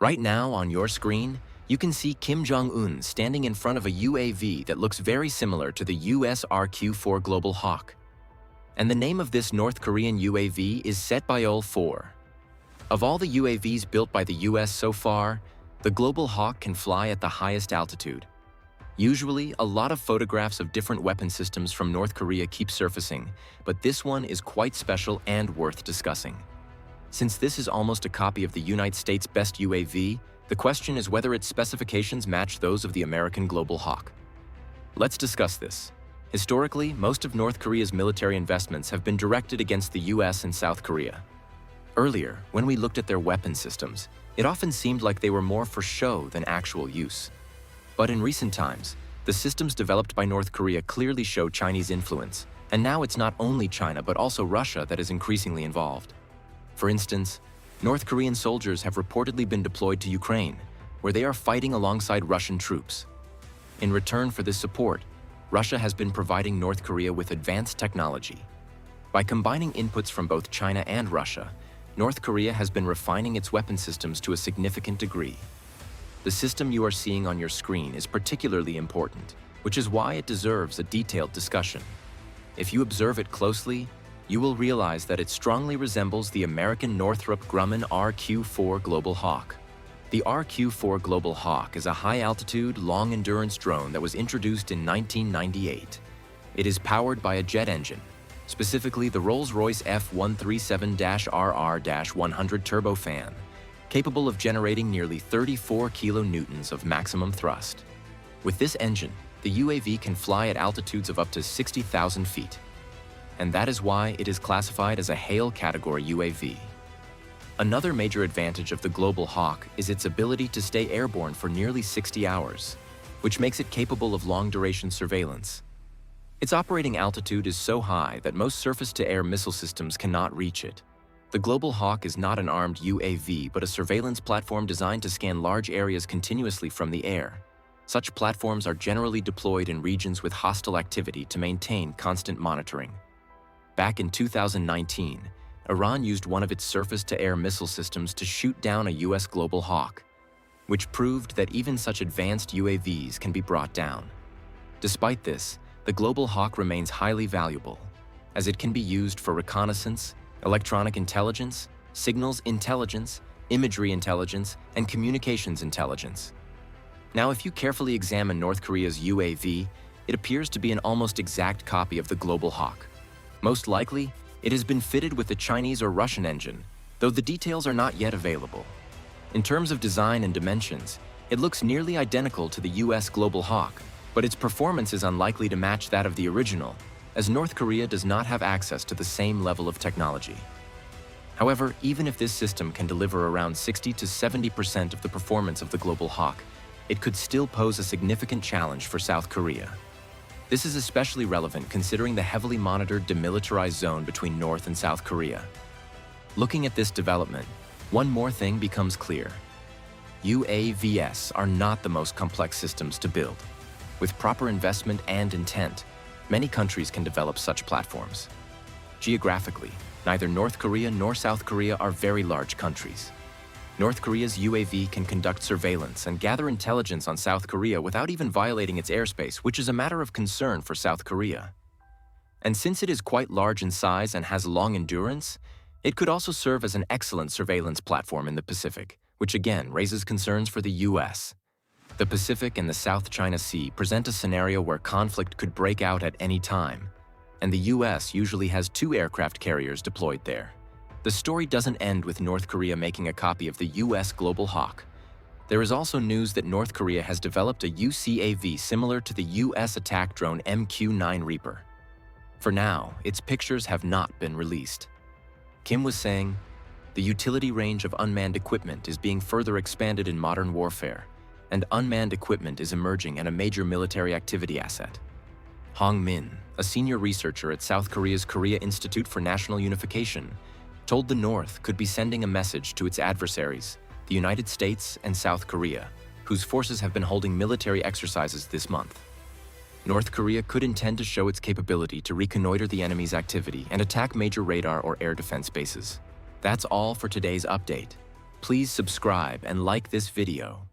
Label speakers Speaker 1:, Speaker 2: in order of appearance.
Speaker 1: Right now on your screen, you can see Kim Jong-un standing in front of a UAV that looks very similar to the US RQ-4 Global Hawk. And the name of this North Korean UAV is Saetbyol-4. Of all the UAVs built by the US so far, the Global Hawk can fly at the highest altitude. Usually, a lot of photographs of different weapon systems from North Korea keep surfacing, but this one is quite special and worth discussing. Since this is almost a copy of the United States' best UAV, the question is whether its specifications match those of the American Global Hawk. Let's discuss this. Historically, most of North Korea's military investments have been directed against the US and South Korea. Earlier, when we looked at their weapon systems, it often seemed like they were more for show than actual use. But in recent times, the systems developed by North Korea clearly show Chinese influence, and now it's not only China but also Russia that is increasingly involved. For instance, North Korean soldiers have reportedly been deployed to Ukraine, where they are fighting alongside Russian troops. In return for this support, Russia has been providing North Korea with advanced technology. By combining inputs from both China and Russia, North Korea has been refining its weapon systems to a significant degree. The system you are seeing on your screen is particularly important, which is why it deserves a detailed discussion. If you observe it closely, you will realize that it strongly resembles the American Northrop Grumman RQ-4 Global Hawk. The RQ-4 Global Hawk is a high-altitude, long-endurance drone that was introduced in 1998. It is powered by a jet engine, specifically the Rolls-Royce F137-RR-100 turbofan, capable of generating nearly 34 kilonewtons of maximum thrust. With this engine, the UAV can fly at altitudes of up to 60,000 feet. And that is why it is classified as a Hail category UAV. Another major advantage of the Global Hawk is its ability to stay airborne for nearly 60 hours, which makes it capable of long-duration surveillance. Its operating altitude is so high that most surface-to-air missile systems cannot reach it. The Global Hawk is not an armed UAV, but a surveillance platform designed to scan large areas continuously from the air. Such platforms are generally deployed in regions with hostile activity to maintain constant monitoring. Back in 2019, Iran used one of its surface-to-air missile systems to shoot down a US Global Hawk, which proved that even such advanced UAVs can be brought down. Despite this, the Global Hawk remains highly valuable, as it can be used for reconnaissance, electronic intelligence, signals intelligence, imagery intelligence, and communications intelligence. Now, if you carefully examine North Korea's UAV, it appears to be an almost exact copy of the Global Hawk. Most likely, it has been fitted with the Chinese or Russian engine, though the details are not yet available. In terms of design and dimensions, it looks nearly identical to the US Global Hawk, but its performance is unlikely to match that of the original, as North Korea does not have access to the same level of technology. However, even if this system can deliver around 60 to 70% of the performance of the Global Hawk, it could still pose a significant challenge for South Korea. This is especially relevant considering the heavily monitored demilitarized zone between North and South Korea. Looking at this development, one more thing becomes clear. UAVs are not the most complex systems to build. With proper investment and intent, many countries can develop such platforms. Geographically, neither North Korea nor South Korea are very large countries. North Korea's UAV can conduct surveillance and gather intelligence on South Korea without even violating its airspace, which is a matter of concern for South Korea. And since it is quite large in size and has long endurance, it could also serve as an excellent surveillance platform in the Pacific, which again raises concerns for the US. The Pacific and the South China Sea present a scenario where conflict could break out at any time, and the US usually has 2 aircraft carriers deployed there. The story doesn't end with North Korea making a copy of the US Global Hawk. There is also news that North Korea has developed a UCAV similar to the US attack drone MQ-9 Reaper. For now, its pictures have not been released. Kim was saying, "The utility range of unmanned equipment is being further expanded in modern warfare, and unmanned equipment is emerging and a major military activity asset." Hong Min, a senior researcher at South Korea's Korea Institute for National Unification, told the North could be sending a message to its adversaries, the United States and South Korea, whose forces have been holding military exercises this month. North Korea could intend to show its capability to reconnoiter the enemy's activity and attack major radar or air defense bases. That's all for today's update. Please subscribe and like this video.